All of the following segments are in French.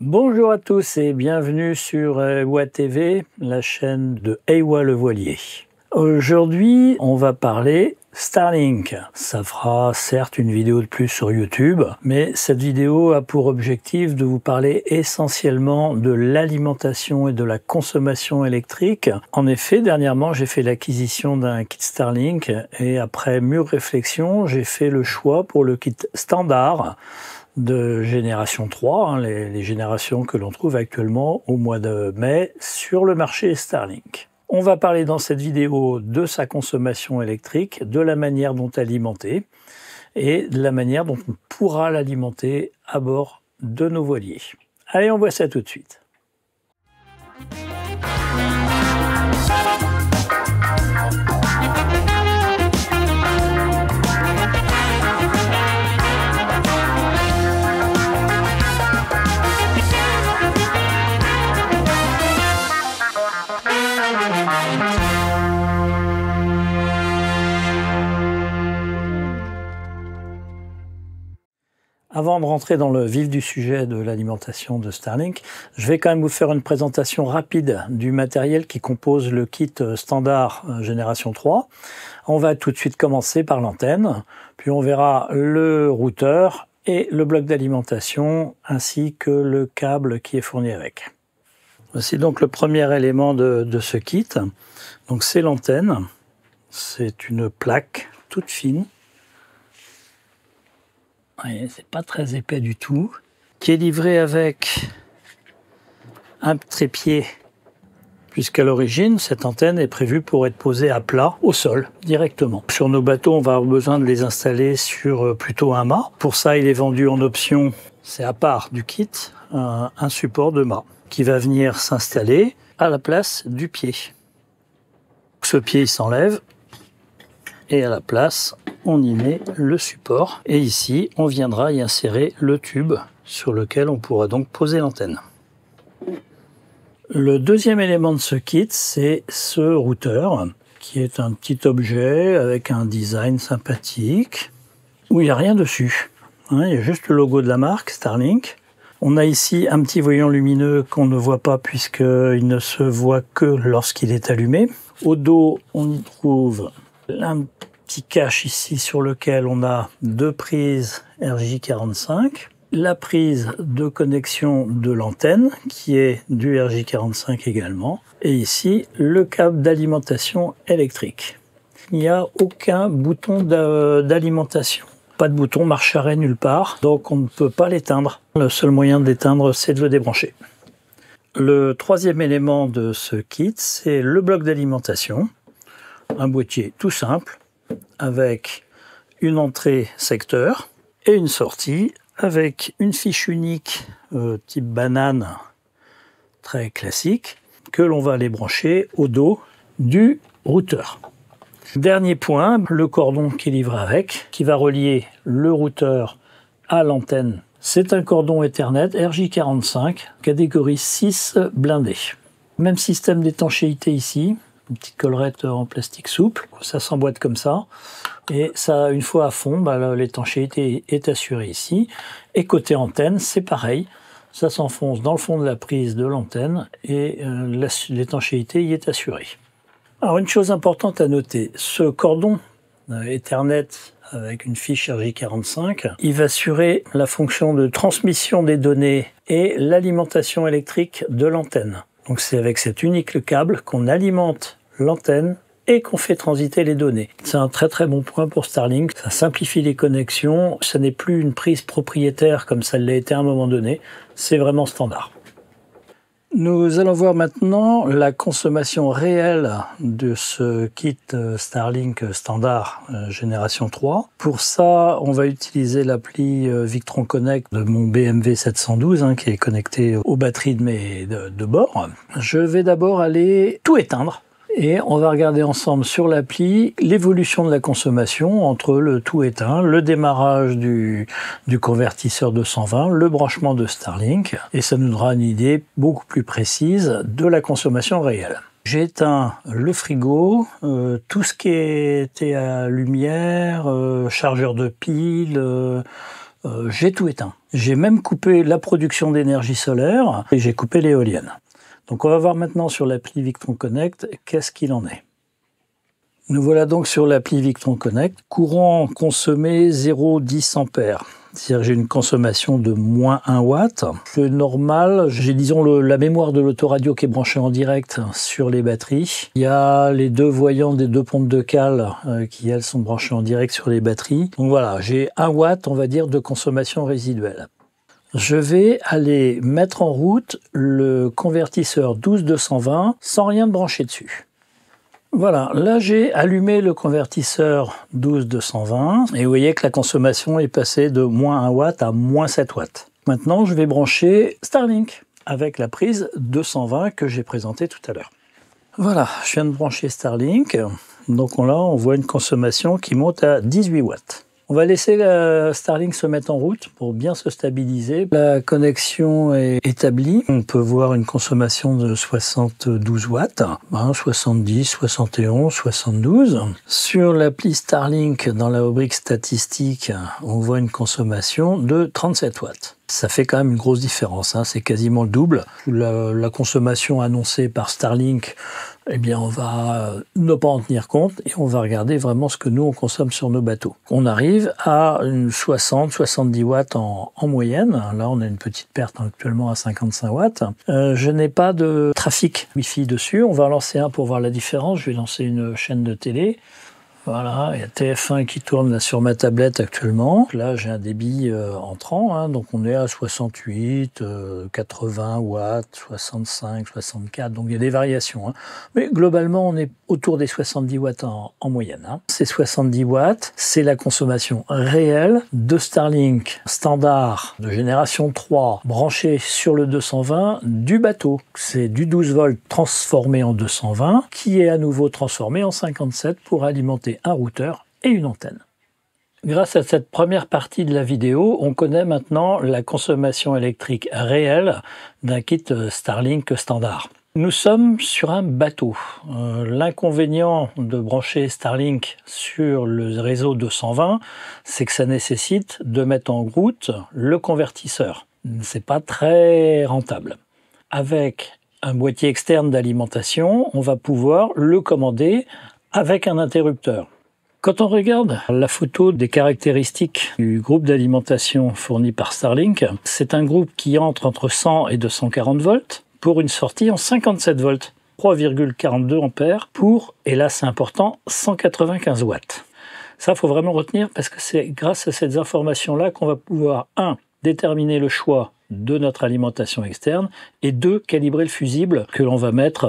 Bonjour à tous et bienvenue sur EWA TV, la chaîne de EWA le voilier. Aujourd'hui, on va parler Starlink. Ça fera certes une vidéo de plus sur YouTube, mais cette vidéo a pour objectif de vous parler essentiellement de l'alimentation et de la consommation électrique. En effet, dernièrement, j'ai fait l'acquisition d'un kit Starlink et après mûre réflexion, j'ai fait le choix pour le kit standard de génération 3, les générations que l'on trouve actuellement au mois de mai sur le marché Starlink. On va parler dans cette vidéo de sa consommation électrique, de la manière dont alimenter et de la manière dont on pourra l'alimenter à bord de nos voiliers. Allez, on voit ça tout de suite. Avant de rentrer dans le vif du sujet de l'alimentation de Starlink, je vais quand même vous faire une présentation rapide du matériel qui compose le kit standard génération 3. On va tout de suite commencer par l'antenne, puis on verra le routeur et le bloc d'alimentation ainsi que le câble qui est fourni avec. Voici donc le premier élément de ce kit. Donc c'est l'antenne. C'est une plaque toute fine. C'est pas très épais du tout, qui est livré avec un trépied, puisqu'à l'origine, cette antenne est prévue pour être posée à plat, au sol, directement. Sur nos bateaux, on va avoir besoin de les installer sur plutôt un mât. Pour ça, il est vendu en option, c'est à part du kit, un support de mât, qui va venir s'installer à la place du pied. Ce pied, il s'enlève, et à la place, on y met le support. Et ici, on viendra y insérer le tube sur lequel on pourra donc poser l'antenne. Le deuxième élément de ce kit, c'est ce routeur, qui est un petit objet avec un design sympathique, où il n'y a rien dessus. Il y a juste le logo de la marque, Starlink. On a ici un petit voyant lumineux qu'on ne voit pas puisqu'il ne se voit que lorsqu'il est allumé. Au dos, on y trouve un petit cache ici sur lequel on a deux prises RJ45, la prise de connexion de l'antenne qui est du RJ45 également, et ici le câble d'alimentation électrique. Il n'y a aucun bouton d'alimentation, pas de bouton marche-arrêt nulle part, donc on ne peut pas l'éteindre. Le seul moyen de l'éteindre, c'est de le débrancher. Le troisième élément de ce kit, c'est le bloc d'alimentation, un boîtier tout simple, avec une entrée secteur et une sortie avec une fiche unique type banane très classique que l'on va aller brancher au dos du routeur. Dernier point, le cordon qui est livré avec, qui va relier le routeur à l'antenne. C'est un cordon Ethernet RJ45, catégorie 6 blindé. Même système d'étanchéité ici. Une petite collerette en plastique souple, ça s'emboîte comme ça, et ça, une fois à fond, l'étanchéité est assurée ici. Et côté antenne, c'est pareil, ça s'enfonce dans le fond de la prise de l'antenne et l'étanchéité y est assurée. Alors une chose importante à noter, ce cordon Ethernet avec une fiche RJ45, il va assurer la fonction de transmission des données et l'alimentation électrique de l'antenne. Donc c'est avec cet unique câble qu'on alimente l'antenne et qu'on fait transiter les données. C'est un très très bon point pour Starlink, ça simplifie les connexions, ce n'est plus une prise propriétaire comme ça l'a été à un moment donné, c'est vraiment standard. Nous allons voir maintenant la consommation réelle de ce kit Starlink standard génération 3. Pour ça, on va utiliser l'appli Victron Connect de mon BMW 712 qui est connecté aux batteries de bord. Je vais d'abord aller tout éteindre. Et on va regarder ensemble sur l'appli l'évolution de la consommation entre le tout éteint, le démarrage du convertisseur 220, le branchement de Starlink, et ça nous donnera une idée beaucoup plus précise de la consommation réelle. J'ai éteint le frigo, tout ce qui était à lumière, chargeur de piles, j'ai tout éteint. J'ai même coupé la production d'énergie solaire et j'ai coupé l'éolienne. Donc on va voir maintenant sur l'appli Victron Connect qu'est-ce qu'il en est. Nous voilà donc sur l'appli Victron Connect. Courant consommé 0,10 ampères. C'est-à-dire que j'ai une consommation de moins 1 watt. C'est normal, j'ai disons la mémoire de l'autoradio qui est branchée en direct sur les batteries. Il y a les deux voyants des deux pompes de cale qui elles sont branchées en direct sur les batteries. Donc voilà, j'ai 1 watt on va dire de consommation résiduelle. Je vais aller mettre en route le convertisseur 12220 sans rien brancher dessus. Voilà, là j'ai allumé le convertisseur 12220 et vous voyez que la consommation est passée de moins 1 watt à moins 7 watts. Maintenant je vais brancher Starlink avec la prise 220 que j'ai présentée tout à l'heure. Voilà, je viens de brancher Starlink, donc là on voit une consommation qui monte à 18 watts. On va laisser la Starlink se mettre en route pour bien se stabiliser. La connexion est établie. On peut voir une consommation de 72 watts, 70, 71, 72. Sur l'appli Starlink, dans la rubrique statistiques, on voit une consommation de 37 watts. Ça fait quand même une grosse différence, hein. C'est quasiment le double. La consommation annoncée par Starlink, eh bien on va ne pas en tenir compte et on va regarder vraiment ce que nous on consomme sur nos bateaux. On arrive à une 60-70 watts en moyenne. Là on a une petite perte actuellement à 55 watts. Je n'ai pas de trafic Wi-Fi dessus. On va en lancer un pour voir la différence. Je vais lancer une chaîne de télé. Voilà, il y a TF1 qui tourne là sur ma tablette actuellement. Là, j'ai un débit entrant, hein, donc on est à 68, 80 watts, 65, 64, donc il y a des variations. Hein. Mais globalement, on est autour des 70 watts en moyenne. Hein. Ces 70 watts, c'est la consommation réelle de Starlink standard de génération 3 branché sur le 220 du bateau. C'est du 12 volts transformé en 220 qui est à nouveau transformé en 57 pour alimenter un routeur et une antenne. Grâce à cette première partie de la vidéo, on connaît maintenant la consommation électrique réelle d'un kit Starlink standard. Nous sommes sur un bateau. L'inconvénient de brancher Starlink sur le réseau 220, c'est que ça nécessite de mettre en route le convertisseur. C'est pas très rentable. Avec un boîtier externe d'alimentation, on va pouvoir le commander avec un interrupteur. Quand on regarde la photo des caractéristiques du groupe d'alimentation fourni par Starlink, c'est un groupe qui entre 100 et 240 volts pour une sortie en 57 volts, 3,42 ampères pour, et là c'est important, 195 watts. Ça, il faut vraiment retenir parce que c'est grâce à ces informations-là qu'on va pouvoir, 1, déterminer le choix de notre alimentation externe et 2, calibrer le fusible que l'on va mettre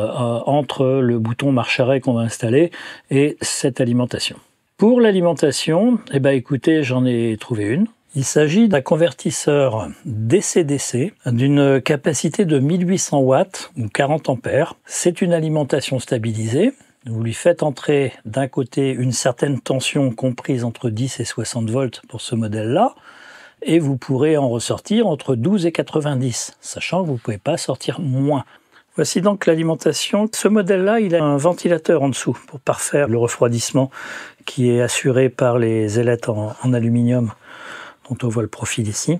entre le bouton marche-arrêt qu'on va installer et cette alimentation. Pour l'alimentation, eh ben, écoutez, j'en ai trouvé une. Il s'agit d'un convertisseur DC-DC d'une capacité de 1800 watts ou 40 ampères. C'est une alimentation stabilisée. Vous lui faites entrer d'un côté une certaine tension comprise entre 10 et 60 volts pour ce modèle-là, et vous pourrez en ressortir entre 12 et 90, sachant que vous ne pouvez pas sortir moins. Voici donc l'alimentation. Ce modèle-là, il a un ventilateur en dessous pour parfaire le refroidissement qui est assuré par les ailettes en aluminium dont on voit le profil ici.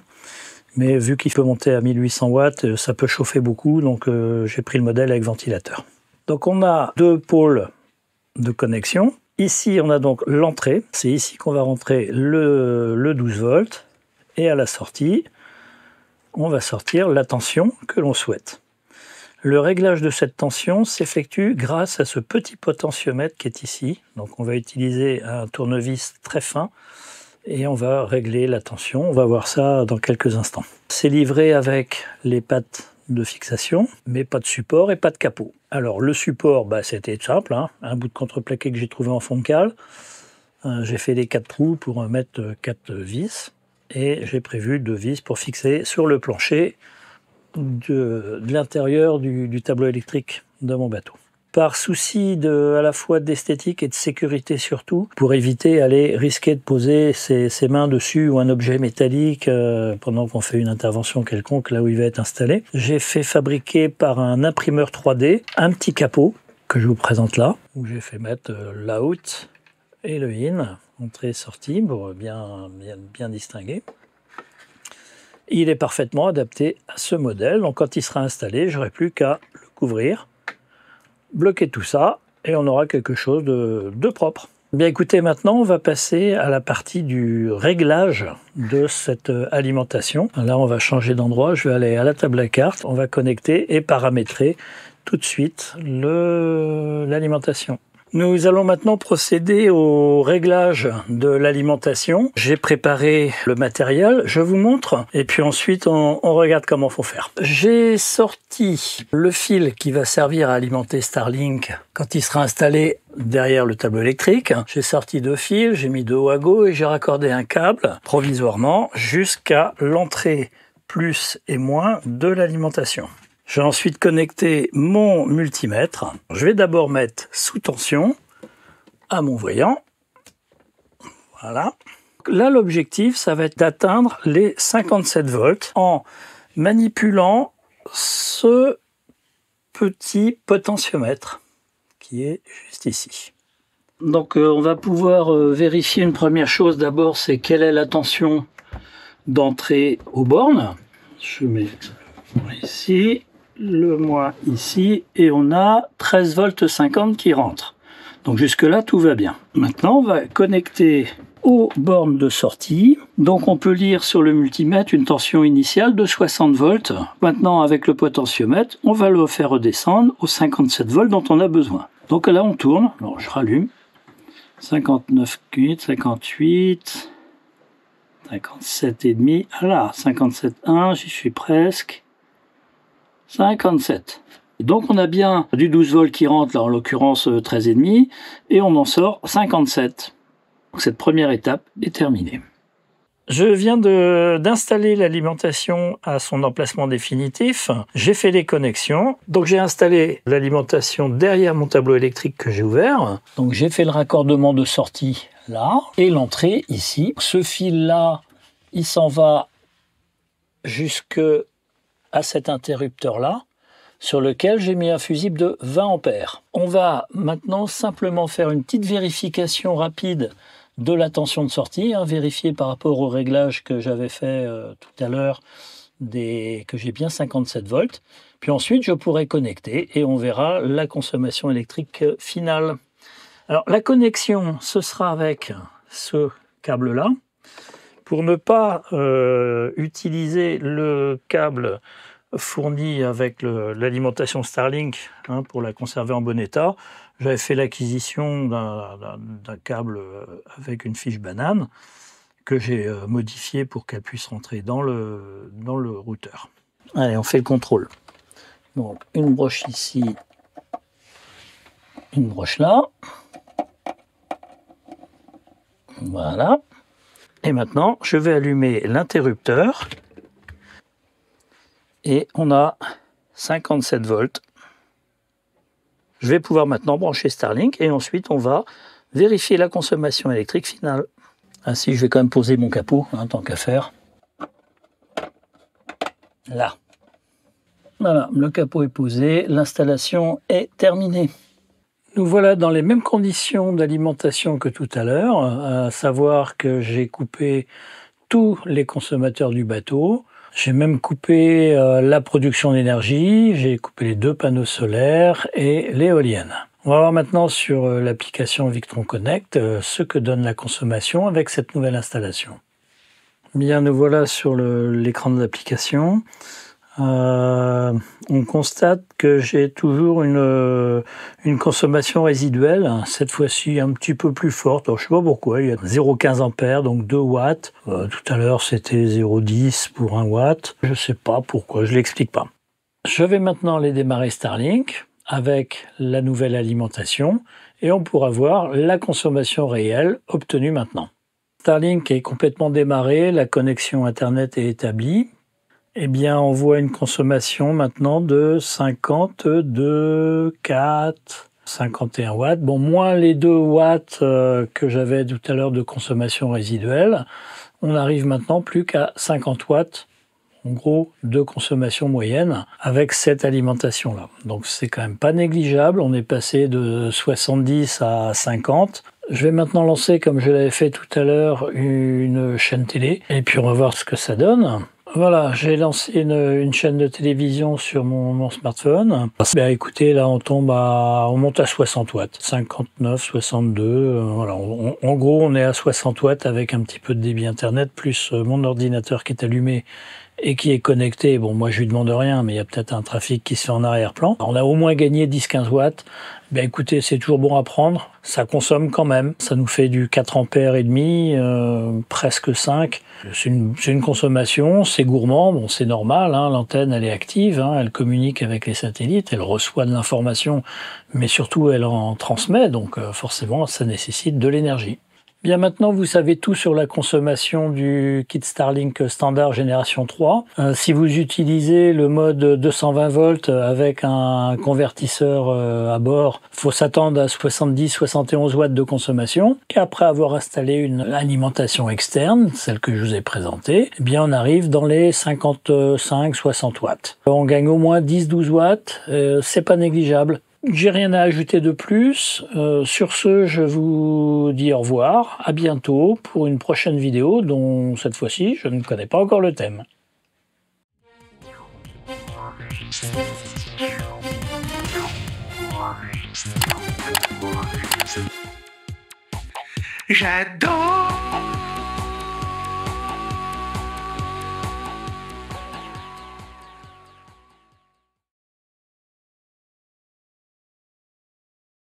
Mais vu qu'il peut monter à 1800 watts, ça peut chauffer beaucoup, donc j'ai pris le modèle avec ventilateur. Donc on a 2 pôles de connexion. Ici, on a donc l'entrée. C'est ici qu'on va rentrer le 12 volts. Et à la sortie, on va sortir la tension que l'on souhaite. Le réglage de cette tension s'effectue grâce à ce petit potentiomètre qui est ici. Donc on va utiliser un tournevis très fin et on va régler la tension. On va voir ça dans quelques instants. C'est livré avec les pattes de fixation, mais pas de support et pas de capot. Alors le support, c'était simple, hein, un bout de contreplaqué que j'ai trouvé en fond de cale. J'ai fait les 4 trous pour mettre 4 vis. Et j'ai prévu 2 vis pour fixer sur le plancher de l'intérieur du tableau électrique de mon bateau. Par souci à la fois d'esthétique et de sécurité surtout, pour éviter d'aller risquer de poser ses mains dessus ou un objet métallique pendant qu'on fait une intervention quelconque là où il va être installé, j'ai fait fabriquer par un imprimeur 3D un petit capot que je vous présente là, où j'ai fait mettre l'out et le in, entrée-sortie, pour bien distinguer. Il est parfaitement adapté à ce modèle. Donc quand il sera installé, j'aurai plus qu'à le couvrir, bloquer tout ça et on aura quelque chose de propre. Bien écoutez, maintenant on va passer à la partie du réglage de cette alimentation. Là on va changer d'endroit, je vais aller à la table à cartes, on va connecter et paramétrer tout de suite l'alimentation. Nous allons maintenant procéder au réglage de l'alimentation. J'ai préparé le matériel, je vous montre, et puis ensuite on regarde comment faut faire. J'ai sorti le fil qui va servir à alimenter Starlink quand il sera installé derrière le tableau électrique. J'ai sorti 2 fils, j'ai mis 2 wagos et j'ai raccordé un câble provisoirement jusqu'à l'entrée plus et moins de l'alimentation. Je vais ensuite connecter mon multimètre. Je vais d'abord mettre sous tension à mon voyant. Voilà. Là, l'objectif, ça va être d'atteindre les 57 volts en manipulant ce petit potentiomètre qui est juste ici. Donc, on va pouvoir vérifier une première chose. D'abord, c'est quelle est la tension d'entrée aux bornes. Je mets ici, le moins ici, et on a 13 volts 50 qui rentrent. Donc jusque là tout va bien. Maintenant on va connecter aux bornes de sortie. Donc on peut lire sur le multimètre une tension initiale de 60 volts. Maintenant avec le potentiomètre, on va le faire redescendre aux 57 volts dont on a besoin. Donc là on tourne, alors je rallume, 59,8, 58, 57,5, ah là, 57,1, j'y suis presque. 57. Donc on a bien du 12 volts qui rentre, là en l'occurrence 13,5, et on en sort 57. Donc cette première étape est terminée. Je viens d'installer l'alimentation à son emplacement définitif. J'ai fait les connexions. Donc j'ai installé l'alimentation derrière mon tableau électrique que j'ai ouvert. Donc j'ai fait le raccordement de sortie là, et l'entrée ici. Ce fil-là, il s'en va jusque à cet interrupteur-là, sur lequel j'ai mis un fusible de 20 ampères. On va maintenant simplement faire une petite vérification rapide de la tension de sortie, vérifier par rapport au réglage que j'avais fait tout à l'heure, que j'ai bien 57 volts. Puis ensuite, je pourrai connecter et on verra la consommation électrique finale. Alors, la connexion, ce sera avec ce câble-là. Pour ne pas utiliser le câble fourni avec l'alimentation Starlink pour la conserver en bon état, j'avais fait l'acquisition d'un câble avec une fiche banane que j'ai modifié pour qu'elle puisse rentrer dans le routeur. Allez, on fait le contrôle. Donc une broche ici, une broche là. Voilà. Et maintenant, je vais allumer l'interrupteur. Et on a 57 volts. Je vais pouvoir maintenant brancher Starlink et ensuite on va vérifier la consommation électrique finale. Ainsi, je vais quand même poser mon capot, tant qu'à faire. Là. Voilà, le capot est posé, l'installation est terminée. Nous voilà dans les mêmes conditions d'alimentation que tout à l'heure, à savoir que j'ai coupé tous les consommateurs du bateau. J'ai même coupé la production d'énergie, j'ai coupé les 2 panneaux solaires et l'éolienne. On va voir maintenant sur l'application Victron Connect ce que donne la consommation avec cette nouvelle installation. Bien, nous voilà sur l'écran de l'application. On constate que j'ai toujours une consommation résiduelle, cette fois-ci un petit peu plus forte. Alors, je ne sais pas pourquoi, il y a 0,15 ampères, donc 2 watts. Tout à l'heure, c'était 0,10 pour 1 watt. Je ne sais pas pourquoi, je ne l'explique pas. Je vais maintenant les démarrer Starlink avec la nouvelle alimentation et on pourra voir la consommation réelle obtenue maintenant. Starlink est complètement démarré, la connexion Internet est établie. Eh bien, on voit une consommation maintenant de 51 watts. Bon, moins les 2 watts que j'avais tout à l'heure de consommation résiduelle. On arrive maintenant plus qu'à 50 watts, en gros, de consommation moyenne avec cette alimentation-là. Donc, c'est quand même pas négligeable. On est passé de 70 à 50. Je vais maintenant lancer, comme je l'avais fait tout à l'heure, une chaîne télé. Et puis, on va voir ce que ça donne. Voilà, j'ai lancé une chaîne de télévision sur mon smartphone. Ben, écoutez, là on monte à 60 watts, 59, 62. Voilà, en gros on est à 60 watts avec un petit peu de débit internet, plus mon ordinateur qui est allumé et qui est connecté. Bon, moi je lui demande rien, mais il y a peut-être un trafic qui se fait en arrière-plan. On a au moins gagné 10-15 watts. Ben écoutez, c'est toujours bon à prendre. Ça consomme quand même. Ça nous fait du 4 ampères et demi, presque 5. C'est une consommation, c'est gourmand, bon c'est normal, hein, l'antenne elle est active, hein, elle communique avec les satellites, elle reçoit de l'information, mais surtout elle en transmet, donc forcément ça nécessite de l'énergie. Bien, maintenant vous savez tout sur la consommation du kit Starlink standard génération 3. Si vous utilisez le mode 220 volts avec un convertisseur à bord, faut s'attendre à 70-71 watts de consommation. Et après avoir installé une alimentation externe, celle que je vous ai présentée, eh bien on arrive dans les 55-60 watts. On gagne au moins 10-12 watts, c'est pas négligeable. J'ai rien à ajouter de plus. Sur ce, je vous dis au revoir, à bientôt pour une prochaine vidéo dont cette fois-ci, je ne connais pas encore le thème. J'adore